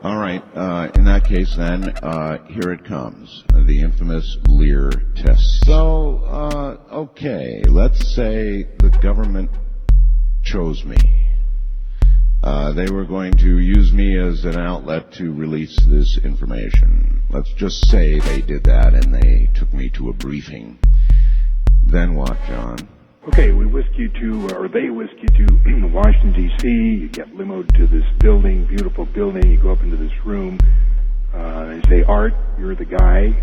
All right. In that case, then, here it comes, the infamous Lear test. So, okay, let's say the government chose me. They were going to use me as an outlet to release this information. Let's just say they did that and they took me to a briefing. Then what, John? Okay, we whisk you to, or they whisk you to Washington, D.C. You get limoed to this building, beautiful building. You go up into this room. They say, Art, you're the guy.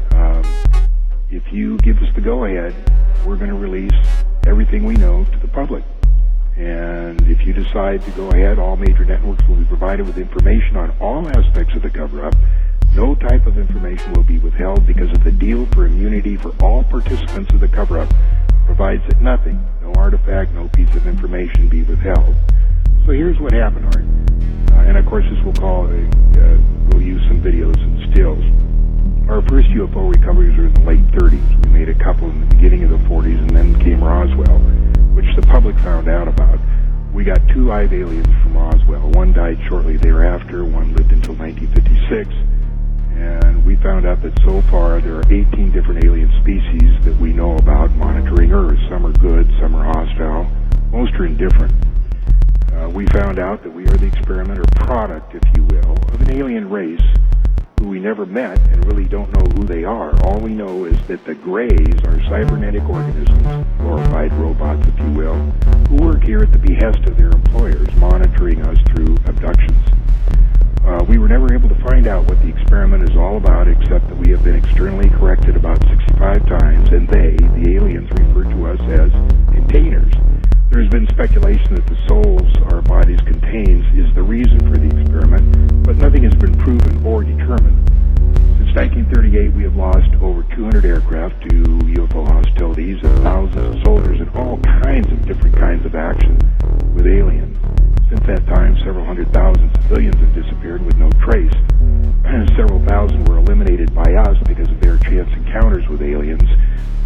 If you give us the go-ahead, we're going to release everything we know to the public. And if you decide to go ahead, all major networks will be provided with information on all aspects of the cover-up. No type of information will be withheld because of the deal for immunity for all participants of the cover-up provides that nothing, no artifact, no piece of information be withheld. So here's what happened, Art. And of course, this we'll use some videos and stills. Our first UFO recoveries were in the late 30s. We made a couple in the beginning of the 40s, and then came Roswell, which the public found out about. We got 2 live aliens from Roswell. One died shortly thereafter, one lived until 1956. And we found out that so far there are 18 different alien species that we know about monitoring Earth. Some are good, some are hostile, most are indifferent. We found out that we are the experiment or product, if you will, of an alien race who we never met and really don't know who they are. All we know is that the Greys are cybernetic organisms, glorified robots, if you will, who work here at the behest of their employers, monitoring us through abductions. We were never able to find out what the experiment is all about, except that we have been externally corrected about 65 times, and they, the aliens, refer to us as containers. There has been speculation that the souls our bodies contains is the reason for the experiment, but nothing has been proven or determined. Since 1938, we have lost over 200 aircraft to UFO hostilities and thousands of soldiers in all kinds of different kinds of action with aliens. Since that time, several 100,000 civilians have disappeared with no trace. Several thousand were eliminated by us because of their chance encounters with aliens,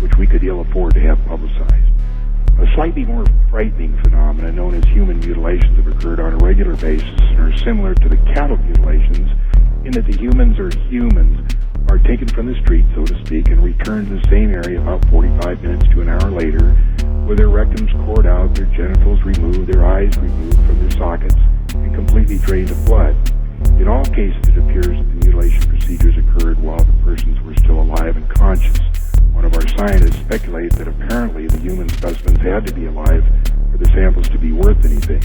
which we could ill afford to have publicized. A slightly more frightening phenomenon known as human mutilations have occurred on a regular basis and are similar to the cattle mutilations in that the humans are taken from the street, so to speak, and returned to the same area about 45 minutes to an hour later, with their rectums cored out, their genitals removed, their eyes removed from their sockets, and completely drained of blood. In all cases, it appears that the mutilation procedures occurred while the persons were still alive and conscious. One of our scientists speculates that apparently the human specimens had to be alive for the samples to be worth anything.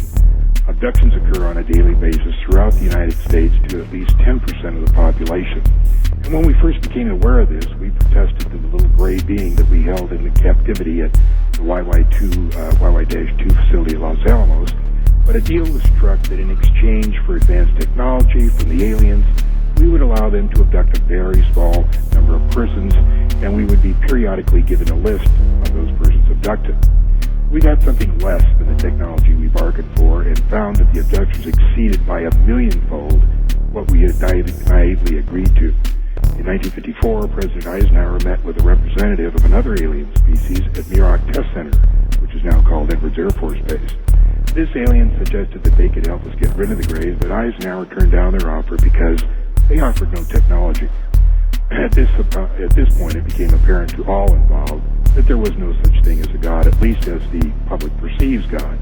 Abductions occur on a daily basis throughout the United States to at least 10% of the population. And when we first became aware of this, we protested to the little gray being that we held in captivity at the YY-2 facility at Los Alamos. But a deal was struck that in exchange for advanced technology from the aliens, we would allow them to abduct a very small number of persons, and we would be periodically given a list of those persons abducted. We got something less than the technology we bargained for and found that the abductions exceeded by 1,000,000-fold what we had naively agreed to. In 1954, President Eisenhower met with a representative of another alien species at Muroc Test Center, which is now called Edwards Air Force Base. This alien suggested that they could help us get rid of the Greys, but Eisenhower turned down their offer because they offered no technology. At this point, it became apparent to all involved that there was no such thing as a God, at least as the public perceives God.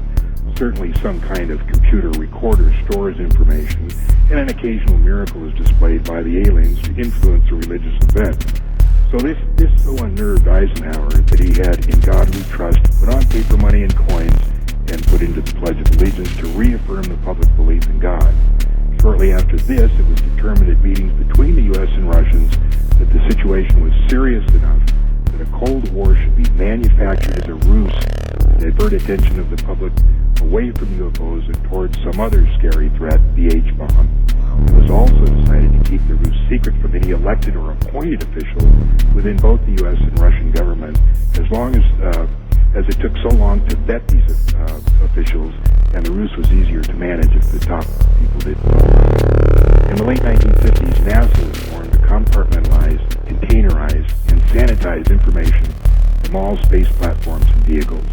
Certainly some kind of computer recorder stores information, and an occasional miracle is displayed by the aliens to influence a religious event. So this so unnerved Eisenhower that he had In God We Trust put on paper money and coins and put into the Pledge of Allegiance to reaffirm the public belief in God. Shortly after this, it was determined at meetings between the U.S. and Russians that the situation was serious enough that a Cold War should be manufactured as a ruse to divert attention of the public away from UFOs and towards some other scary threat, the H-bomb. It was also decided to keep the ruse secret from any elected or appointed official within both the U.S. and Russian government, as long as it took so long to vet these officials, and the ruse was easier to manage if the top people didn't know. In the late 1950s, NASA was formed to compartmentalize, containerize, and sanitize information from all space platforms and vehicles.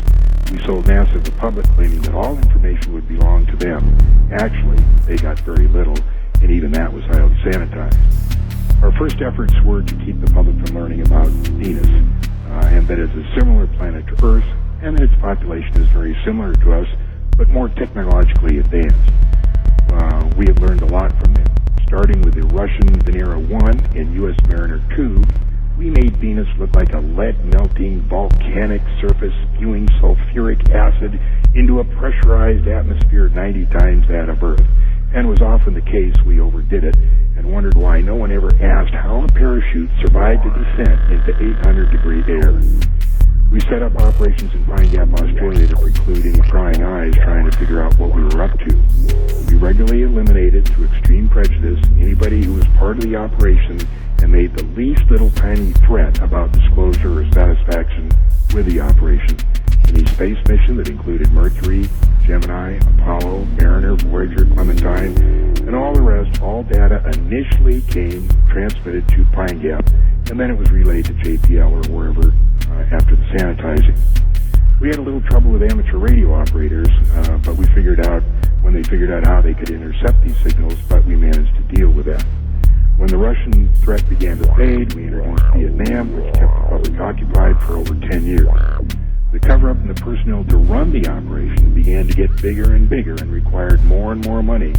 We sold NASA to the public, claiming that all information would belong to them. Actually, they got very little, and even that was highly sanitized. Our first efforts were to keep the public from learning about Venus, and that it's a similar planet to Earth, and that its population is very similar to us, but more technologically advanced. We have learned a lot from them. Starting with the Russian Venera 1 and U.S. Mariner 2, we made Venus look like a lead-melting volcanic surface spewing sulfuric acid into a pressurized atmosphere 90 times that of Earth. And was often the case we overdid it and wondered why no one ever asked how a parachute survived a descent into 800-degree air. We set up operations in Pine Gap, Australia to preclude any prying eyes trying to figure out what we were up to. We regularly eliminated, through extreme prejudice, anybody who was part of the operation and made the least little tiny threat about disclosure or satisfaction with the operation. Any space mission that included Mercury, Gemini, Apollo, Mariner, Voyager, Clementine, and all the rest, all data initially came transmitted to Pine Gap, and then it was relayed to JPL or wherever after the sanitizing. We had a little trouble with amateur radio operators, but we figured out when they figured out how they could intercept these signals, but we managed to deal with that. When the Russian threat began to fade, we introduced Vietnam, which kept the public occupied for over 10 years. The cover-up and the personnel to run the operation began to get bigger and bigger and required more and more money.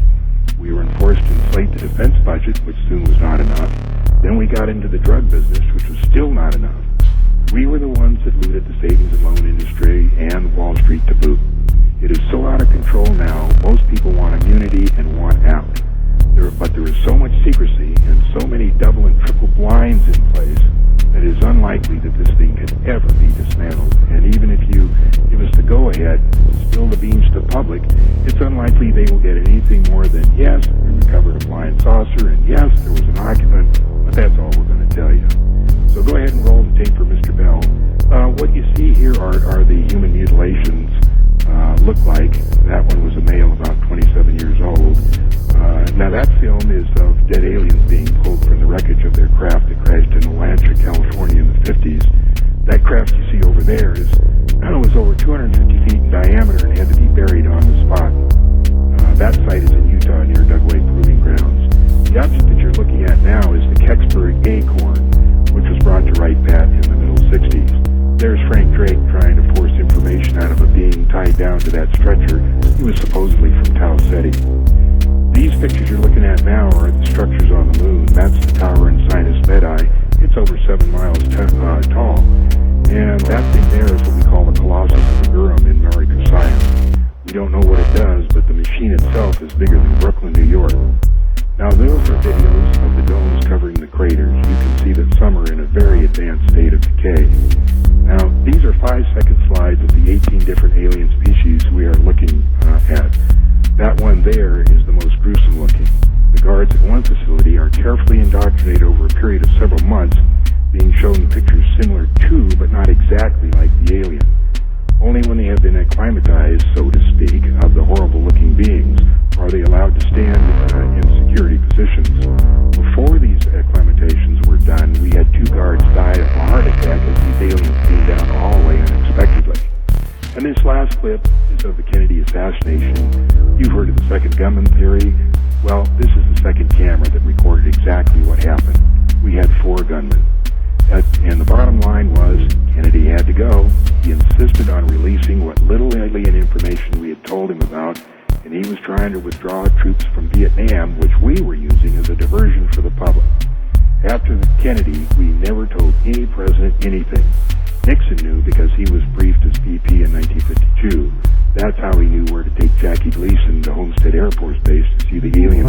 We were enforced to inflate the defense budget, which soon was not enough. Then we got into the drug business, which was still not enough. We were the ones that looted the savings and loan industry and Wall Street to boot. It is so out of control now, most people want immunity and want out. But there is so much secrecy and so many double and triple blinds in place that it is unlikely that this thing could ever be dismantled. And even if you give us the go-ahead to spill the beans to the public, it's unlikely they will get anything more than, yes, we recovered a flying saucer, and yes, there was an occupant, but that's all we're going to tell you. So go ahead and roll the tape for Mr. Bell. What you see here are the human mutilations look like. That one was a male about 27 years old. Now that film is of dead aliens being pulled from the wreckage of their craft that crashed in Atlanta, California in the 50s. That craft you see over there was over 250 feet in diameter and had to be buried on the spot. That site is in Utah near Dugway Proving Grounds. The object that you're looking at now is the Kecksburg Acorn, which was brought to Wright Pat in the middle 60s. There's Frank Drake trying to force information out of a being tied down to that stretcher. He was supposedly from Tau Ceti. These pictures you're looking at now are the structures on the moon. That's the tower in Sinus Medai. It's over 7 miles tall. And that thing there is what we call the Colossus of Urim in Mare Crisium. We don't know what it does, but the machine itself is bigger than Brooklyn, New York. Now those are videos of the domes covering the craters. You can see that some are in a very advanced state of decay. Now these are 5-second slides of the 18 different alien species we are looking at. That one there is the most gruesome looking. The guards at one facility are carefully indoctrinated over a period of several months, being shown pictures similar to, but not exactly like the alien. Only when they have been acclimatized, so to speak, of the horrible looking beings are they allowed to stand in security positions. Before these acclimatations were done, we had 2 guards die of a heart attack as these aliens came down the hallway unexpectedly. And this last clip is of the Kennedy assassination. You've heard of the second gunman theory. Well, this is the second camera that recorded exactly what happened. We had 4 gunmen. And the bottom line was, Kennedy had to go. He insisted on releasing what little alien information we had told him about, and he was trying to withdraw troops from Vietnam, which we were using as a diversion for the public. After Kennedy, we never told any president anything. Nixon knew because he was briefed as VP in 1952. That's how he knew where to take Jackie Gleason to Homestead Air Force Base to see the alien